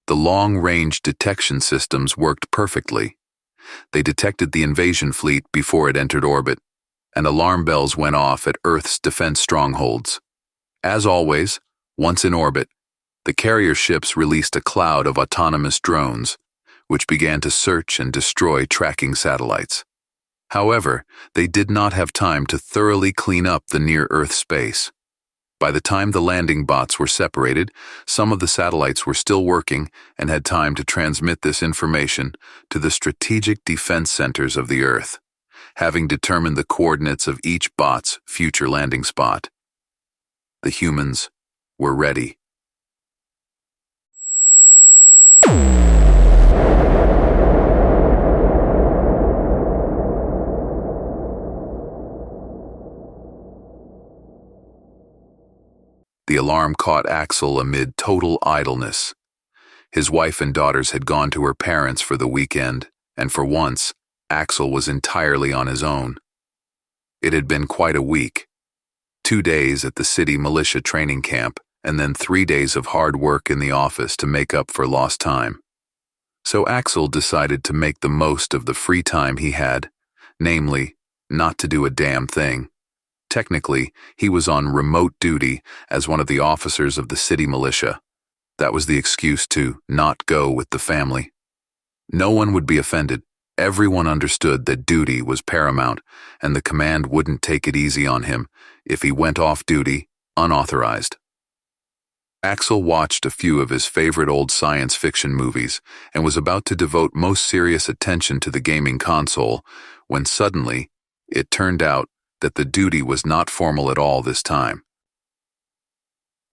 The long-range detection systems worked perfectly. They detected the invasion fleet before it entered orbit, and alarm bells went off at Earth's defense strongholds. As always, once in orbit, the carrier ships released a cloud of autonomous drones, which began to search and destroy tracking satellites. However, they did not have time to thoroughly clean up the near-Earth space. By the time the landing bots were separated, some of the satellites were still working and had time to transmit this information to the strategic defense centers of the Earth, having determined the coordinates of each bot's future landing spot. The humans were ready. The alarm caught Axel amid total idleness. His wife and daughters had gone to her parents for the weekend, and for once, Axel was entirely on his own. It had been quite a week. 2 days at the city militia training camp, and then 3 days of hard work in the office to make up for lost time. So Axel decided to make the most of the free time he had, namely, not to do a damn thing. Technically, he was on remote duty as one of the officers of the city militia. That was the excuse to not go with the family. No one would be offended. Everyone understood that duty was paramount, and the command wouldn't take it easy on him if he went off duty unauthorized. Axel watched a few of his favorite old science fiction movies and was about to devote most serious attention to the gaming console when suddenly it turned out that the duty was not formal at all this time.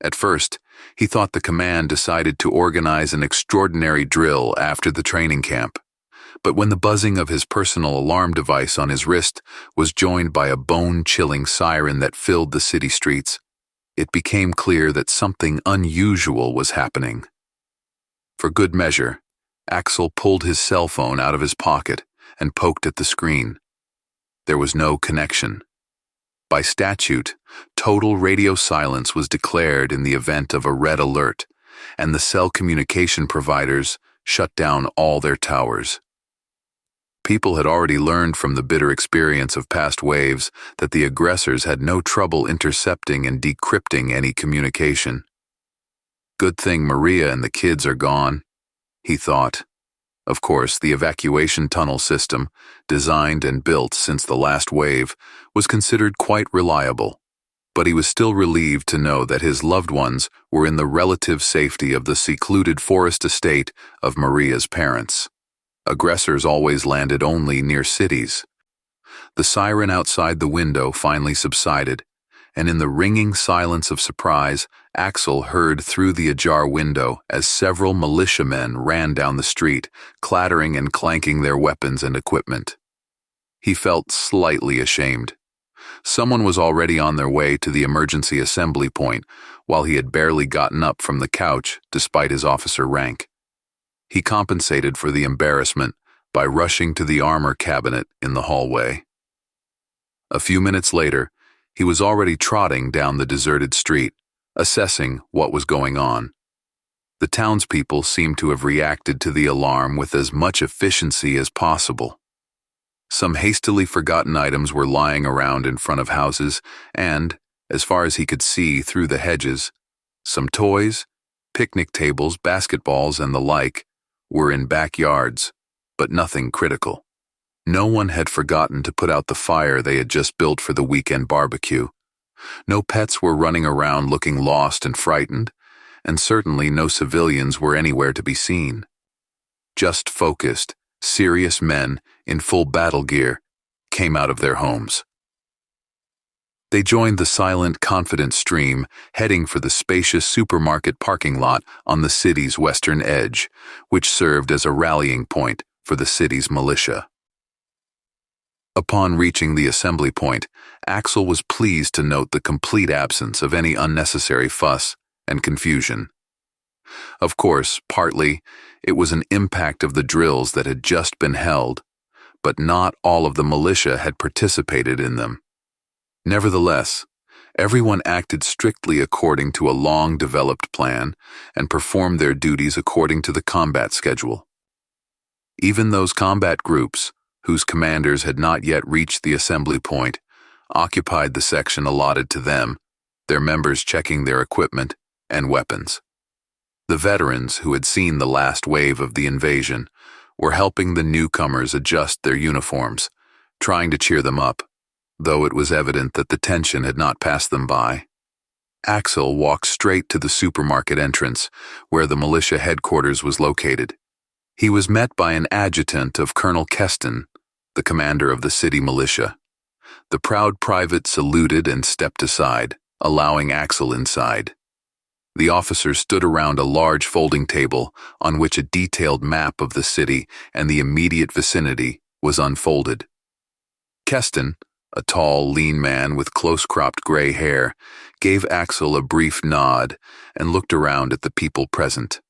At first, he thought the command decided to organize an extraordinary drill after the training camp. But when the buzzing of his personal alarm device on his wrist was joined by a bone-chilling siren that filled the city streets, it became clear that something unusual was happening. For good measure, Axel pulled his cell phone out of his pocket and poked at the screen. There was no connection. By statute, total radio silence was declared in the event of a red alert, and the cell communication providers shut down all their towers. People had already learned from the bitter experience of past waves that the aggressors had no trouble intercepting and decrypting any communication. Good thing Maria and the kids are gone, he thought. Of course, the evacuation tunnel system, designed and built since the last wave, was considered quite reliable, but he was still relieved to know that his loved ones were in the relative safety of the secluded forest estate of Maria's parents. Aggressors always landed only near cities. The siren outside the window finally subsided, and in the ringing silence of surprise, Axel heard through the ajar window as several militiamen ran down the street, clattering and clanking their weapons and equipment. He felt slightly ashamed. Someone was already on their way to the emergency assembly point, while he had barely gotten up from the couch despite his officer rank. He compensated for the embarrassment by rushing to the armor cabinet in the hallway. A few minutes later, he was already trotting down the deserted street, assessing what was going on. The townspeople seemed to have reacted to the alarm with as much efficiency as possible. Some hastily forgotten items were lying around in front of houses, and, as far as he could see through the hedges, some toys, picnic tables, basketballs, and the like were in backyards, but nothing critical. No one had forgotten to put out the fire they had just built for the weekend barbecue. No pets were running around looking lost and frightened, and certainly no civilians were anywhere to be seen. Just focused, serious men in full battle gear came out of their homes. They joined the silent, confident stream, heading for the spacious supermarket parking lot on the city's western edge, which served as a rallying point for the city's militia. Upon reaching the assembly point, Axel was pleased to note the complete absence of any unnecessary fuss and confusion. Of course, partly, it was an impact of the drills that had just been held, but not all of the militia had participated in them. Nevertheless, Everyone acted strictly according to a long-developed plan and performed their duties according to the combat schedule. Even those combat groups, whose commanders had not yet reached the assembly point, occupied the section allotted to them, their members checking their equipment and weapons. The veterans, who had seen the last wave of the invasion, were helping the newcomers adjust their uniforms, trying to cheer them up, though it was evident that the tension had not passed them by. Axel walked straight to the supermarket entrance, where the militia headquarters was located. He was met by an adjutant of Colonel Keston, the commander of the city militia. The proud private saluted and stepped aside, allowing Axel inside. The officers stood around a large folding table on which a detailed map of the city and the immediate vicinity was unfolded. Keston, a tall, lean man with close-cropped gray hair, gave Axel a brief nod and looked around at the people present.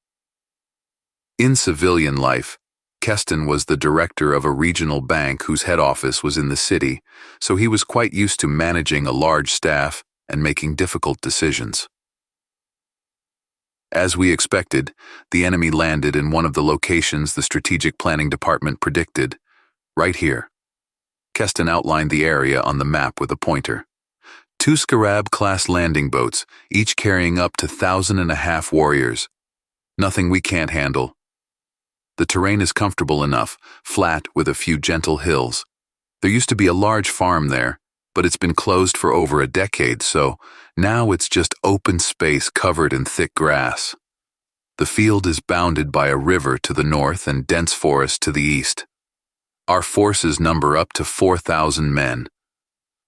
In civilian life, Keston was the director of a regional bank whose head office was in the city, so he was quite used to managing a large staff and making difficult decisions. As we expected, the enemy landed in one of the locations the Strategic Planning Department predicted, right here. Keston outlined the area on the map with a pointer. 2 Scarab-class landing boats, each carrying up to 1,500 warriors. Nothing we can't handle. The terrain is comfortable enough, flat with a few gentle hills. There used to be a large farm there, but it's been closed for over a decade, so now it's just open space covered in thick grass. The field is bounded by a river to the north and dense forest to the east. Our forces number up to 4,000 men.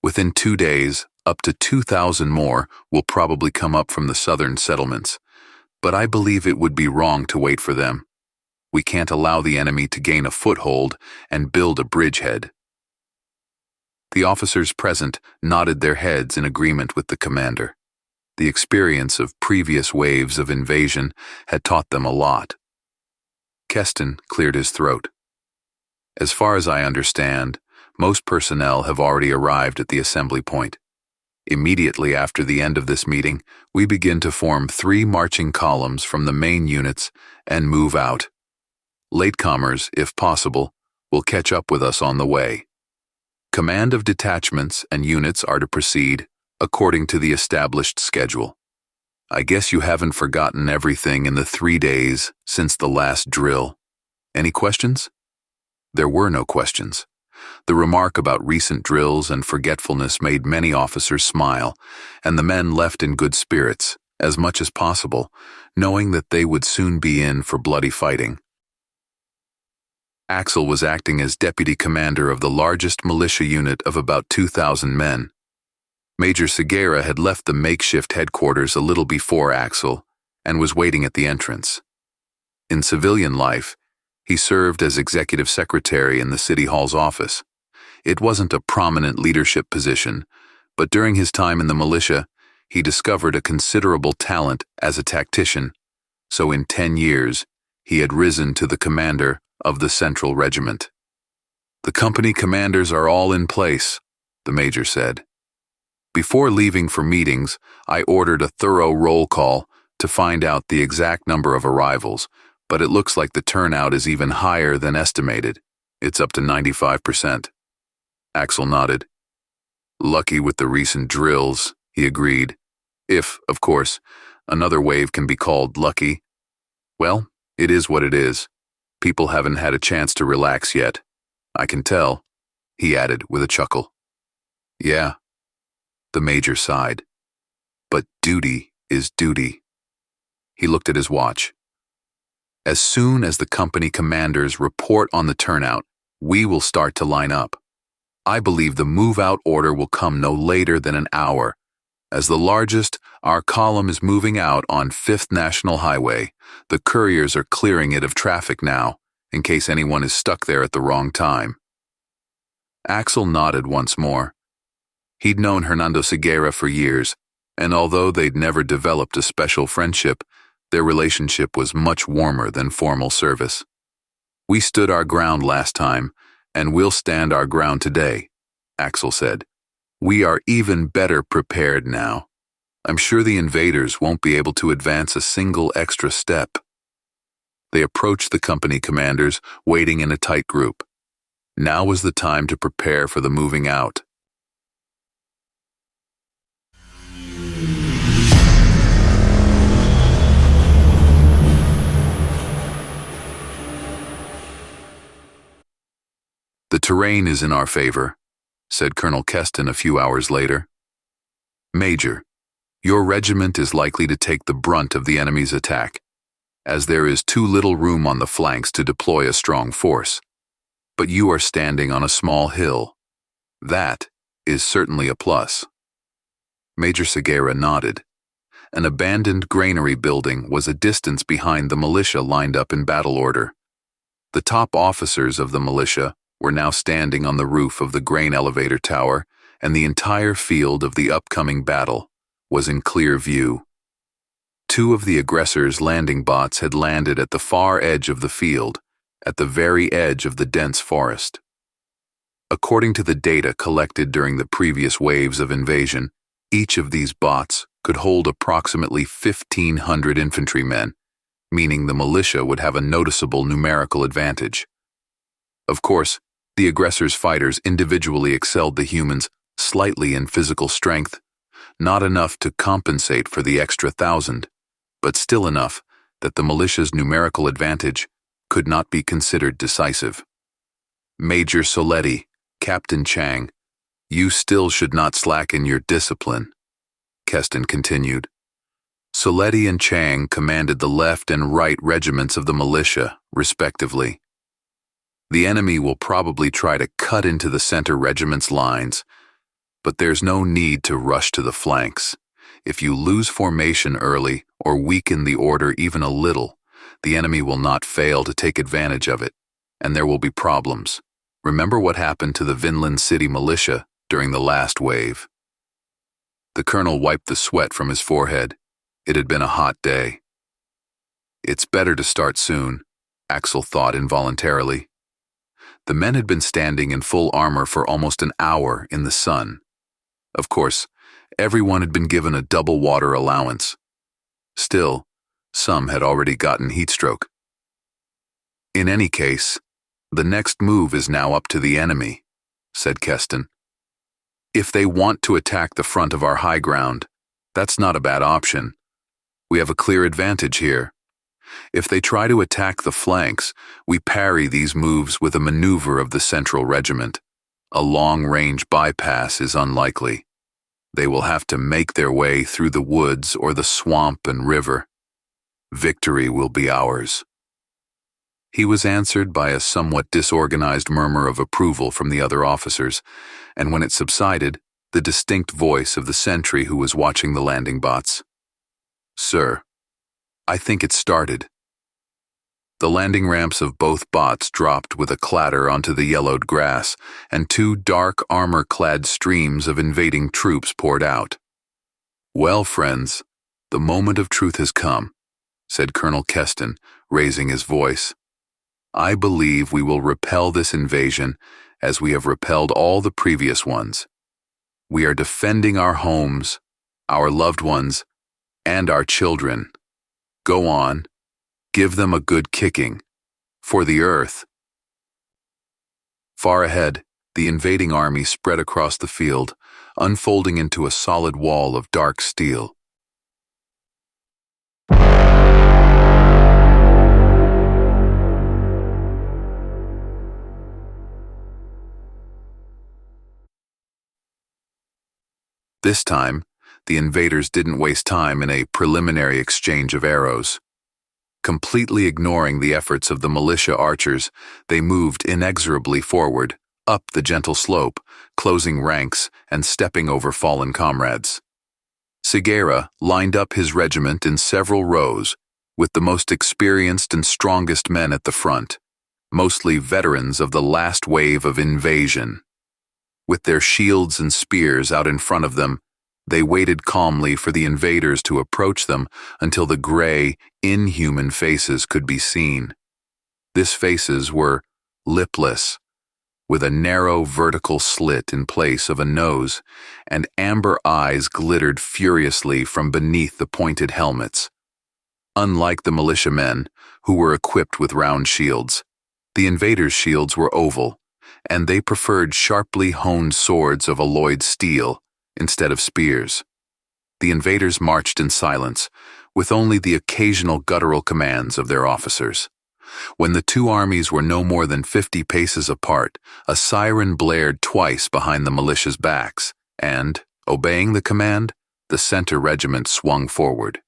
Within 2 days, up to 2,000 more will probably come up from the southern settlements, but I believe it would be wrong to wait for them. We can't allow the enemy to gain a foothold and build a bridgehead. The officers present nodded their heads in agreement with the commander. The experience of previous waves of invasion had taught them a lot. Keston cleared his throat. As far as I understand, most personnel have already arrived at the assembly point. Immediately after the end of this meeting, we begin to form 3 marching columns from the main units and move out. Latecomers, if possible, will catch up with us on the way. Command of detachments and units are to proceed according to the established schedule. I guess you haven't forgotten everything in the 3 days since the last drill. Any questions? There were no questions. The remark about recent drills and forgetfulness made many officers smile, and the men left in good spirits, as much as possible, knowing that they would soon be in for bloody fighting. Axel was acting as deputy commander of the largest militia unit of about 2,000 men. Major Segura had left the makeshift headquarters a little before Axel and was waiting at the entrance. In civilian life, he served as executive secretary in the City Hall's office. It wasn't a prominent leadership position, but during his time in the militia, he discovered a considerable talent as a tactician, so in 10 years, he had risen to the commander of the Central Regiment. The company commanders are all in place, the major said. Before leaving for meetings, I ordered a thorough roll call to find out the exact number of arrivals, but it looks like the turnout is even higher than estimated. It's up to 95%. Axel nodded. Lucky with the recent drills, he agreed. If, of course, another wave can be called lucky. Well, it is what it is. People haven't had a chance to relax yet. I can tell, he added with a chuckle. Yeah, the major sighed. But duty is duty. He looked at his watch. As soon as the company commanders report on the turnout, we will start to line up. I believe the move-out order will come no later than an hour. As the largest, our column is moving out on 5th National Highway. The couriers are clearing it of traffic now, in case anyone is stuck there at the wrong time. Axel nodded once more. He'd known Hernando Segura for years, and although they'd never developed a special friendship, their relationship was much warmer than formal service. We stood our ground last time, and we'll stand our ground today, Axel said. We are even better prepared now. I'm sure the invaders won't be able to advance a single extra step." They approached the company commanders, waiting in a tight group. Now was the time to prepare for the moving out. "The terrain is in our favor," said Colonel Keston a few hours later. "Major, your regiment is likely to take the brunt of the enemy's attack, as there is too little room on the flanks to deploy a strong force. But you are standing on a small hill. That is certainly a plus." Major Segura nodded. An abandoned granary building was a distance behind the militia lined up in battle order. The top officers of the militia were now standing on the roof of the grain elevator tower, and the entire field of the upcoming battle was in clear view. Two of the aggressors' landing bots had landed at the far edge of the field, at the very edge of the dense forest. According to the data collected during the previous waves of invasion, each of these bots could hold approximately 1,500 infantrymen, meaning the militia would have a noticeable numerical advantage. Of course, the aggressors' fighters individually excelled the humans slightly in physical strength, not enough to compensate for the extra 1,000, but still enough that the militia's numerical advantage could not be considered decisive. "Major Soletti, Captain Chang, you still should not slacken your discipline," Keston continued. Soletti and Chang commanded the left and right regiments of the militia, respectively. The enemy will probably try to cut into the center regiment's lines, but there's no need to rush to the flanks. If you lose formation early or weaken the order even a little, the enemy will not fail to take advantage of it, and there will be problems. Remember what happened to the Vinland City militia during the last wave. The colonel wiped the sweat from his forehead. It had been a hot day. It's better to start soon, Axel thought involuntarily. The men had been standing in full armor for almost an hour in the sun. Of course, everyone had been given a double water allowance. Still, some had already gotten heatstroke. In any case, the next move is now up to the enemy, said Keston. If they want to attack the front of our high ground, that's not a bad option. We have a clear advantage here. If they try to attack the flanks, we parry these moves with a maneuver of the central regiment. A long-range bypass is unlikely. They will have to make their way through the woods or the swamp and river. Victory will be ours. He was answered by a somewhat disorganized murmur of approval from the other officers, and when it subsided, the distinct voice of the sentry who was watching the landing bots. "Sir, I think it started." The landing ramps of both bots dropped with a clatter onto the yellowed grass, and two dark armor-clad streams of invading troops poured out. "Well, friends, the moment of truth has come," said Colonel Keston, raising his voice. "I believe we will repel this invasion as we have repelled all the previous ones. We are defending our homes, our loved ones, and our children. Go on, give them a good kicking. For the earth." Far ahead, the invading army spread across the field, unfolding into a solid wall of dark steel. This time, the invaders didn't waste time in a preliminary exchange of arrows. Completely ignoring the efforts of the militia archers, they moved inexorably forward, up the gentle slope, closing ranks and stepping over fallen comrades. Segura lined up his regiment in several rows, with the most experienced and strongest men at the front, mostly veterans of the last wave of invasion. With their shields and spears out in front of them, they waited calmly for the invaders to approach them until the gray, inhuman faces could be seen. These faces were lipless, with a narrow vertical slit in place of a nose, and amber eyes glittered furiously from beneath the pointed helmets. Unlike the militiamen, who were equipped with round shields, the invaders' shields were oval, and they preferred sharply honed swords of alloyed steel instead of spears. The invaders marched in silence, with only the occasional guttural commands of their officers. When the two armies were no more than 50 paces apart, a siren blared twice behind the militia's backs, and, obeying the command, the center regiment swung forward.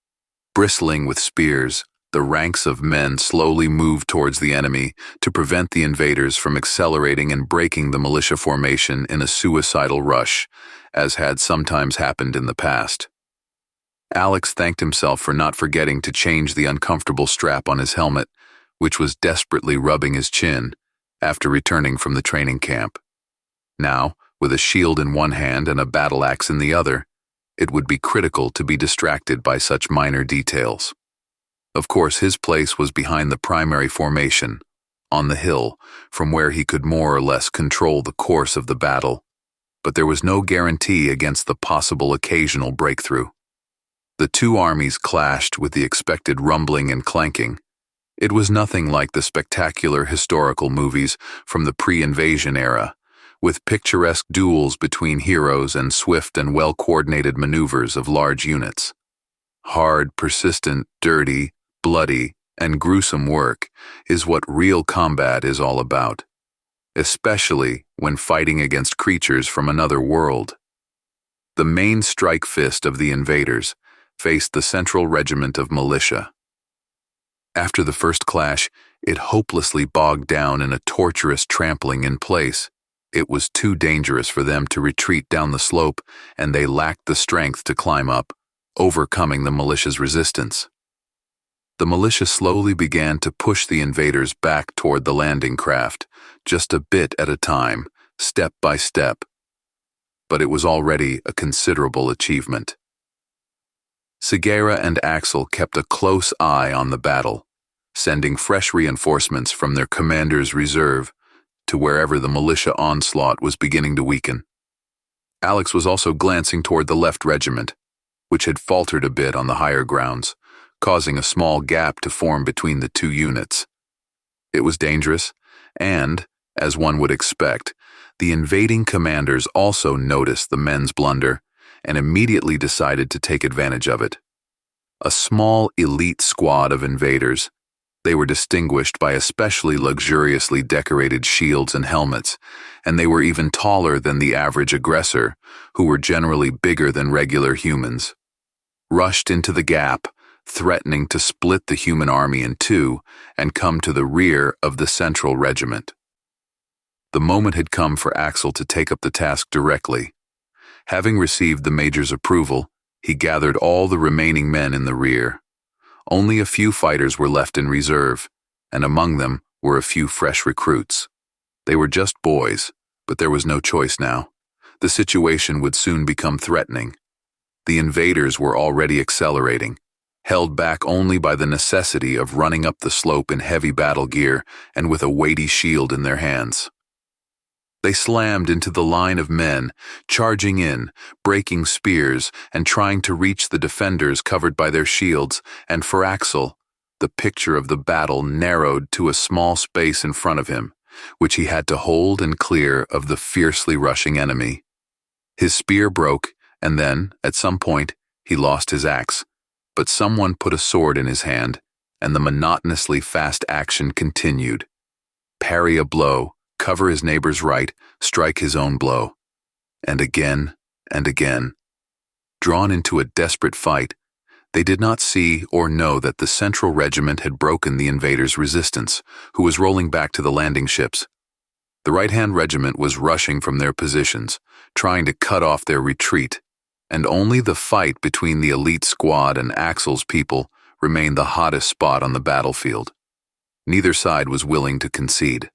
Bristling with spears, the ranks of men slowly moved towards the enemy to prevent the invaders from accelerating and breaking the militia formation in a suicidal rush, as had sometimes happened in the past. Alex thanked himself for not forgetting to change the uncomfortable strap on his helmet, which was desperately rubbing his chin, after returning from the training camp. Now, with a shield in one hand and a battle axe in the other, it would be critical to be distracted by such minor details. Of course, his place was behind the primary formation, on the hill, from where he could more or less control the course of the battle, but there was no guarantee against the possible occasional breakthrough. The two armies clashed with the expected rumbling and clanking. It was nothing like the spectacular historical movies from the pre-invasion era, with picturesque duels between heroes and swift and well-coordinated maneuvers of large units. Hard, persistent, dirty, bloody, and gruesome work is what real combat is all about, especially when fighting against creatures from another world. The main strike fist of the invaders faced the central regiment of militia. After the first clash, it hopelessly bogged down in a torturous trampling in place. It was too dangerous for them to retreat down the slope, and they lacked the strength to climb up, overcoming the militia's resistance. The militia slowly began to push the invaders back toward the landing craft, just a bit at a time, step by step. But it was already a considerable achievement. Segura and Axel kept a close eye on the battle, sending fresh reinforcements from their commander's reserve to wherever the militia onslaught was beginning to weaken. Alex was also glancing toward the left regiment, which had faltered a bit on the higher grounds, causing a small gap to form between the two units. It was dangerous, and, as one would expect, the invading commanders also noticed the men's blunder and immediately decided to take advantage of it. A small elite squad of invaders, they were distinguished by especially luxuriously decorated shields and helmets, and they were even taller than the average aggressor, who were generally bigger than regular humans, rushed into the gap, threatening to split the human army in two and come to the rear of the central regiment. The moment had come for Axel to take up the task directly. Having received the major's approval, he gathered all the remaining men in the rear. Only a few fighters were left in reserve, and among them were a few fresh recruits. They were just boys, but there was no choice now. The situation would soon become threatening. The invaders were already accelerating, held back only by the necessity of running up the slope in heavy battle gear and with a weighty shield in their hands. They slammed into the line of men, charging in, breaking spears, and trying to reach the defenders covered by their shields, and for Axel, the picture of the battle narrowed to a small space in front of him, which he had to hold and clear of the fiercely rushing enemy. His spear broke, and then, at some point, he lost his axe, but someone put a sword in his hand, and the monotonously fast action continued. Parry a blow, cover his neighbor's right, strike his own blow. And again, and again. Drawn into a desperate fight, they did not see or know that the central regiment had broken the invaders' resistance, who was rolling back to the landing ships. The right-hand regiment was rushing from their positions, trying to cut off their retreat, and only the fight between the elite squad and Axel's people remained the hottest spot on the battlefield. Neither side was willing to concede.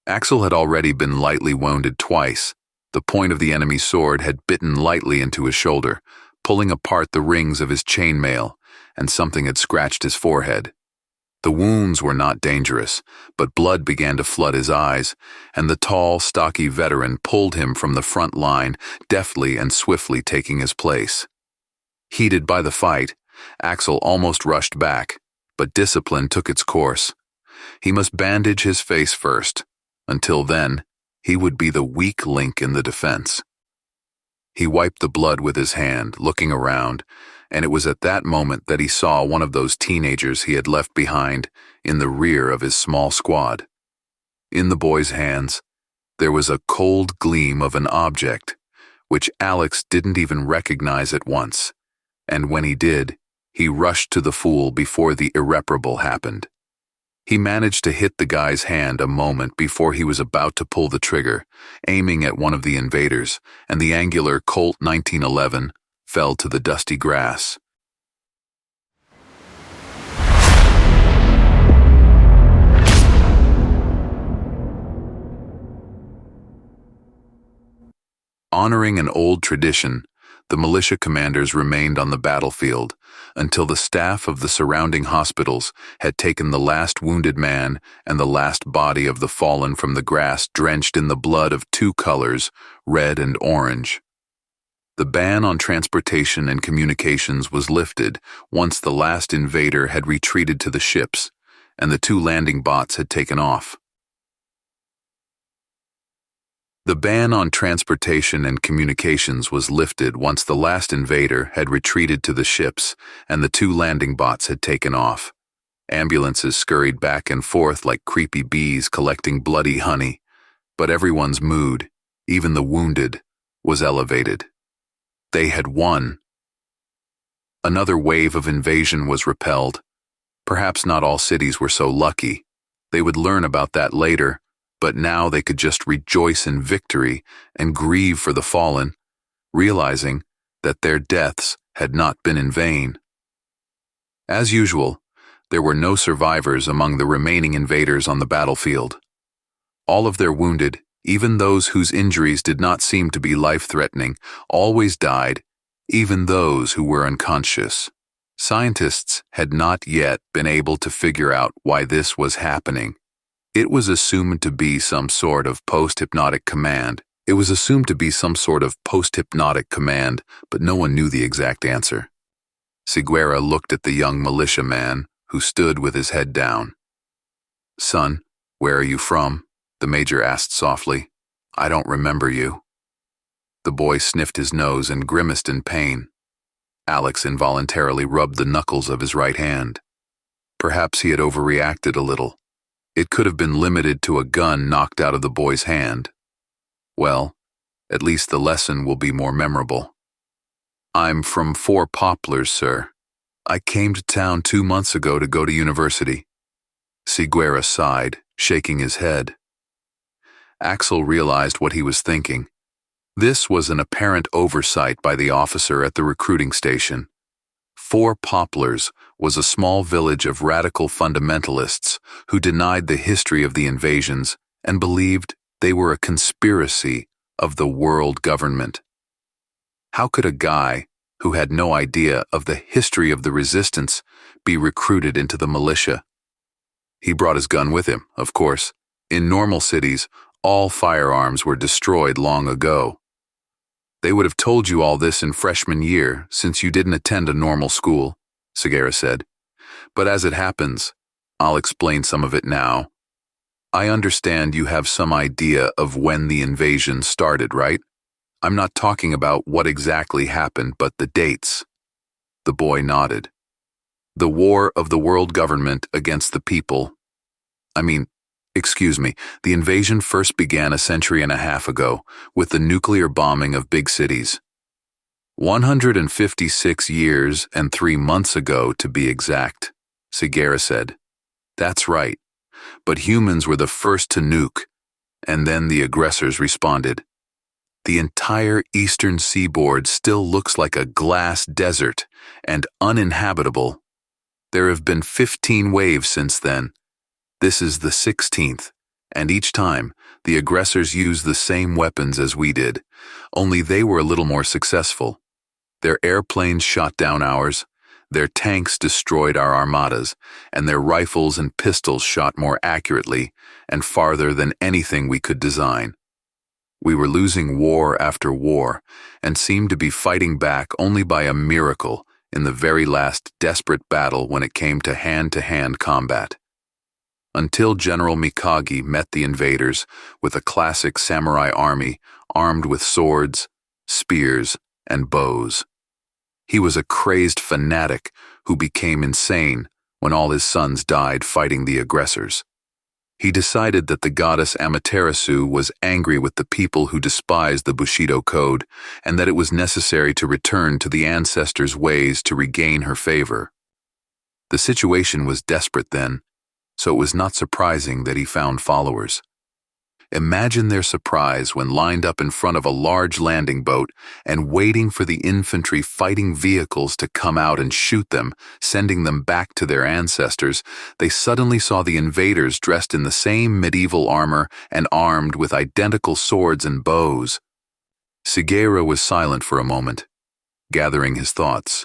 Axel had already been lightly wounded twice. The point of the enemy's sword had bitten lightly into his shoulder, pulling apart the rings of his chainmail, and something had scratched his forehead. The wounds were not dangerous, but blood began to flood his eyes, and the tall, stocky veteran pulled him from the front line, deftly and swiftly taking his place. Heated by the fight, Axel almost rushed back, but discipline took its course. He must bandage his face first. Until then, he would be the weak link in the defense. He wiped the blood with his hand, looking around, and it was at that moment that he saw one of those teenagers he had left behind in the rear of his small squad. In the boy's hands, there was a cold gleam of an object, which Alex didn't even recognize at once, and when he did, he rushed to the fool before the irreparable happened. He managed to hit the guy's hand a moment before he was about to pull the trigger, aiming at one of the invaders, and the angular Colt 1911 fell to the dusty grass. Honoring an old tradition, the militia commanders remained on the battlefield until the staff of the surrounding hospitals had taken the last wounded man and the last body of the fallen from the grass drenched in the blood of two colors, red and orange. The ban on transportation and communications was lifted once the last invader had retreated to the ships and the two landing bots had taken off. The ban on transportation and communications was lifted once the last invader had retreated to the ships and the two landing bots had taken off. Ambulances scurried back and forth like creepy bees collecting bloody honey, but everyone's mood, even the wounded, was elevated. They had won. Another wave of invasion was repelled. Perhaps not all cities were so lucky. They would learn about that later. But now they could just rejoice in victory and grieve for the fallen, realizing that their deaths had not been in vain. As usual, there were no survivors among the remaining invaders on the battlefield. All of their wounded, even those whose injuries did not seem to be life-threatening, always died, even those who were unconscious. Scientists had not yet been able to figure out why this was happening. It was assumed to be some sort of post-hypnotic command. But no one knew the exact answer. Siguera looked at the young militiaman who stood with his head down. "Son, where are you from?" the major asked softly. "I don't remember you." The boy sniffed his nose and grimaced in pain. Alex involuntarily rubbed the knuckles of his right hand. Perhaps he had overreacted a little. It could have been limited to a gun knocked out of the boy's hand. Well, at least the lesson will be more memorable. "I'm from Four Poplars, sir. I came to town 2 months ago to go to university." Siguera sighed, shaking his head. Axel realized what he was thinking. This was an apparent oversight by the officer at the recruiting station. Four Poplars was a small village of radical fundamentalists who denied the history of the invasions and believed they were a conspiracy of the world government. How could a guy who had no idea of the history of the resistance be recruited into the militia? He brought his gun with him, of course. In normal cities, all firearms were destroyed long ago. "They would have told you all this in freshman year since you didn't attend a normal school," Siguera said. "But as it happens, I'll explain some of it now. I understand you have some idea of when the invasion started, right? I'm not talking about what exactly happened, but the dates." The boy nodded. "The war of the world government against the people. The invasion first began a century and a half ago with the nuclear bombing of big cities. 156 years and 3 months ago, to be exact," Siguera said. "That's right. But humans were the first to nuke, and then the aggressors responded. The entire eastern seaboard still looks like a glass desert and uninhabitable. There have been 15 waves since then. This is the 16th, and each time, the aggressors used the same weapons as we did, only they were a little more successful. Their airplanes shot down ours, Their tanks destroyed our armadas, and their rifles and pistols shot more accurately and farther than anything we could design. We were losing war after war and seemed to be fighting back only by a miracle in the very last desperate battle when it came to hand-to-hand combat. Until General Mikage met the invaders with a classic samurai army armed with swords, spears, and bows. He was a crazed fanatic who became insane when all his sons died fighting the aggressors. He decided that the goddess Amaterasu was angry with the people who despised the Bushido Code and that it was necessary to return to the ancestors' ways to regain her favor. The situation was desperate then, so it was not surprising that he found followers. Imagine their surprise when lined up in front of a large landing boat and waiting for the infantry fighting vehicles to come out and shoot them, sending them back to their ancestors. They suddenly saw the invaders dressed in the same medieval armor and armed with identical swords and bows. Sugiura was silent for a moment, gathering his thoughts.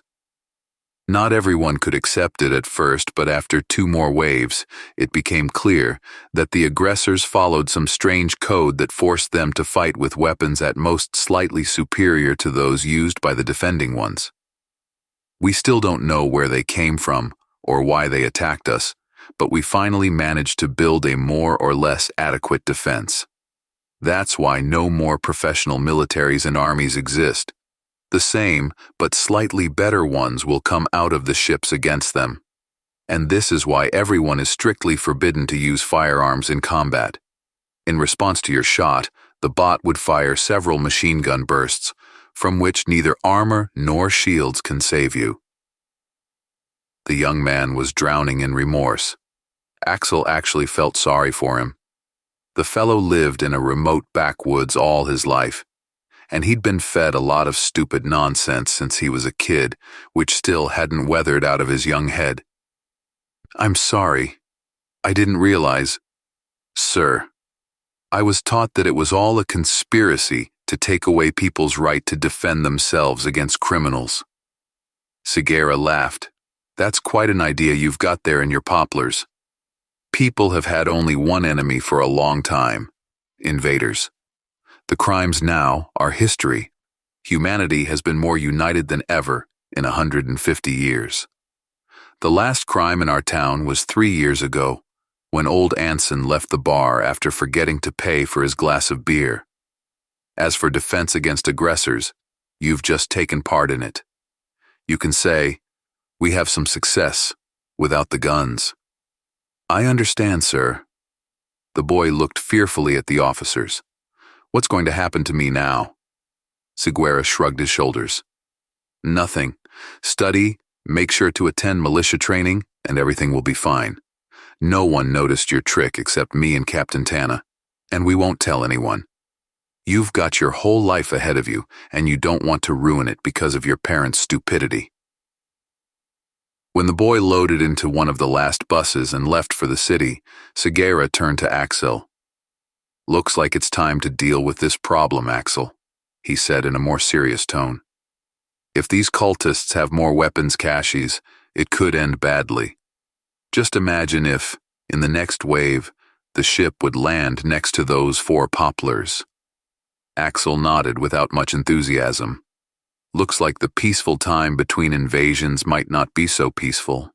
Not everyone could accept it at first, but after 2 more waves, it became clear that the aggressors followed some strange code that forced them to fight with weapons at most slightly superior to those used by the defending ones. We still don't know where they came from or why they attacked us, but we finally managed to build a more or less adequate defense. That's why no more professional militaries and armies exist. The same, but slightly better ones will come out of the ships against them. And this is why everyone is strictly forbidden to use firearms in combat. In response to your shot, the bot would fire several machine gun bursts, from which neither armor nor shields can save you. The young man was drowning in remorse. Axel actually felt sorry for him. The fellow lived in a remote backwoods all his life, and he'd been fed a lot of stupid nonsense since he was a kid, which still hadn't weathered out of his young head. "I'm sorry. I didn't realize, sir. I was taught that it was all a conspiracy to take away people's right to defend themselves against criminals." Sugiura laughed. "That's quite an idea you've got there in your poplars. People have had only one enemy for a long time: invaders. The crimes now are history. Humanity has been more united than ever in 150 years. The last crime in our town was 3 years ago, when old Anson left the bar after forgetting to pay for his glass of beer. As for defense against aggressors, you've just taken part in it. You can say, we have some success without the guns." "I understand, sir." The boy looked fearfully at the officers. "What's going to happen to me now?" Sugiura shrugged his shoulders. "Nothing. Study, make sure to attend militia training, and everything will be fine. No one noticed your trick except me and Captain Tana, and we won't tell anyone. You've got your whole life ahead of you, and you don't want to ruin it because of your parents' stupidity." When the boy loaded into one of the last buses and left for the city, Sugiura turned to Axel. "Looks like it's time to deal with this problem, Axel," he said in a more serious tone. "If these cultists have more weapons caches, it could end badly. Just imagine if, in the next wave, the ship would land next to those 4 poplars." Axel nodded without much enthusiasm. Looks like the peaceful time between invasions might not be so peaceful.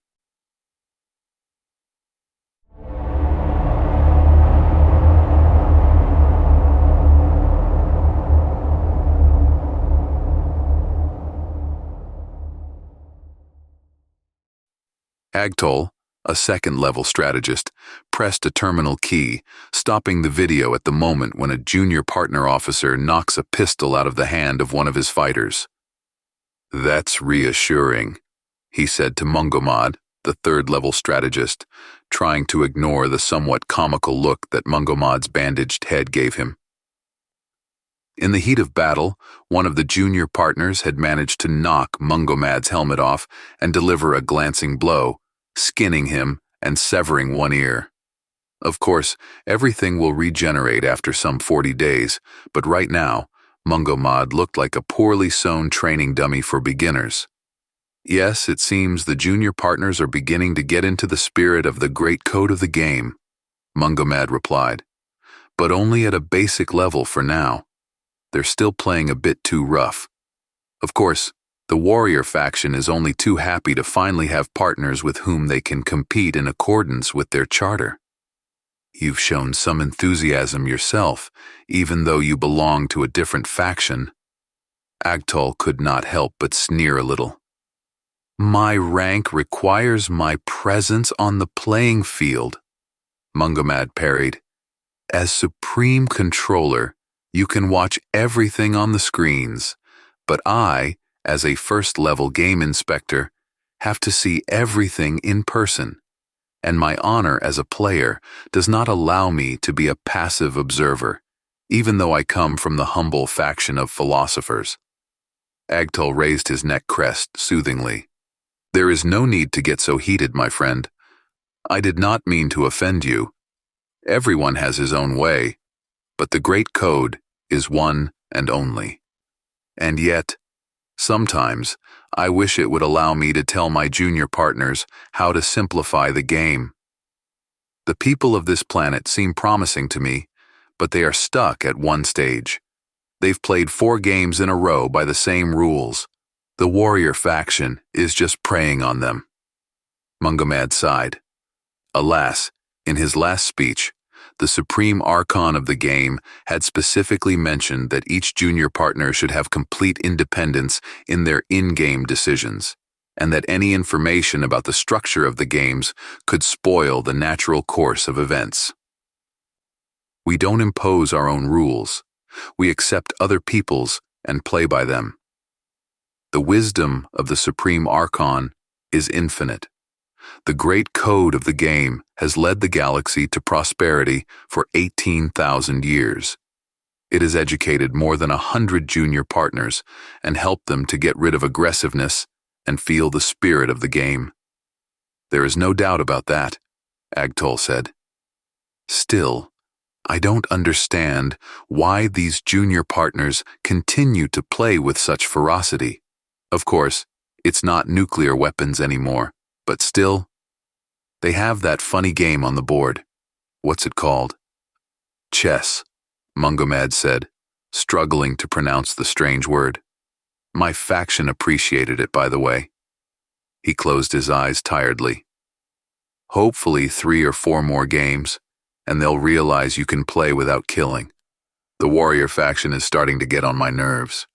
Agtol, a second-level strategist, pressed a terminal key, stopping the video at the moment when a junior partner officer knocks a pistol out of the hand of one of his fighters. "That's reassuring," he said to Mungomad, the third-level strategist, trying to ignore the somewhat comical look that Mungomad's bandaged head gave him. In the heat of battle, one of the junior partners had managed to knock Mungomad's helmet off and deliver a glancing blow, skinning him and severing one ear. Of course, everything will regenerate after some 40 days, but right now, Mungomad looked like a poorly sewn training dummy for beginners. Yes, it seems the junior partners are beginning to get into the spirit of the great code of the game, Mungomad replied. But only at a basic level for now. They're still playing a bit too rough. Of course, the warrior faction is only too happy to finally have partners with whom they can compete in accordance with their charter. You've shown some enthusiasm yourself, even though you belong to a different faction. Agtol could not help but sneer a little. My rank requires my presence on the playing field, Mungomad parried. As Supreme Controller, you can watch everything on the screens, but I, as a first-level game inspector, have to see everything in person, and my honor as a player does not allow me to be a passive observer, even though I come from the humble faction of philosophers. Agtol raised his neck crest soothingly. There is no need to get so heated, my friend. I did not mean to offend you. Everyone has his own way, but the Great Code is one and only. And yet, sometimes, I wish it would allow me to tell my junior partners how to simplify the game. The people of this planet seem promising to me, but they are stuck at one stage. They've played 4 games in a row by the same rules. The warrior faction is just preying on them. Mungomad sighed. Alas, in his last speech, the supreme archon of the game had specifically mentioned that each junior partner should have complete independence in their in-game decisions, and that any information about the structure of the games could spoil the natural course of events. We don't impose our own rules. We accept other people's and play by them. The wisdom of the Supreme Archon is infinite. The great code of the game has led the galaxy to prosperity for 18,000 years. It has educated more than 100 junior partners and helped them to get rid of aggressiveness and feel the spirit of the game. There is no doubt about that, Agtol said. Still, I don't understand why these junior partners continue to play with such ferocity. Of course, it's not nuclear weapons anymore, but still, they have that funny game on the board. What's it called? Chess, Mungomad said, struggling to pronounce the strange word. My faction appreciated it, by the way. He closed his eyes tiredly. Hopefully 3 or 4 more games, and they'll realize you can play without killing. The warrior faction is starting to get on my nerves.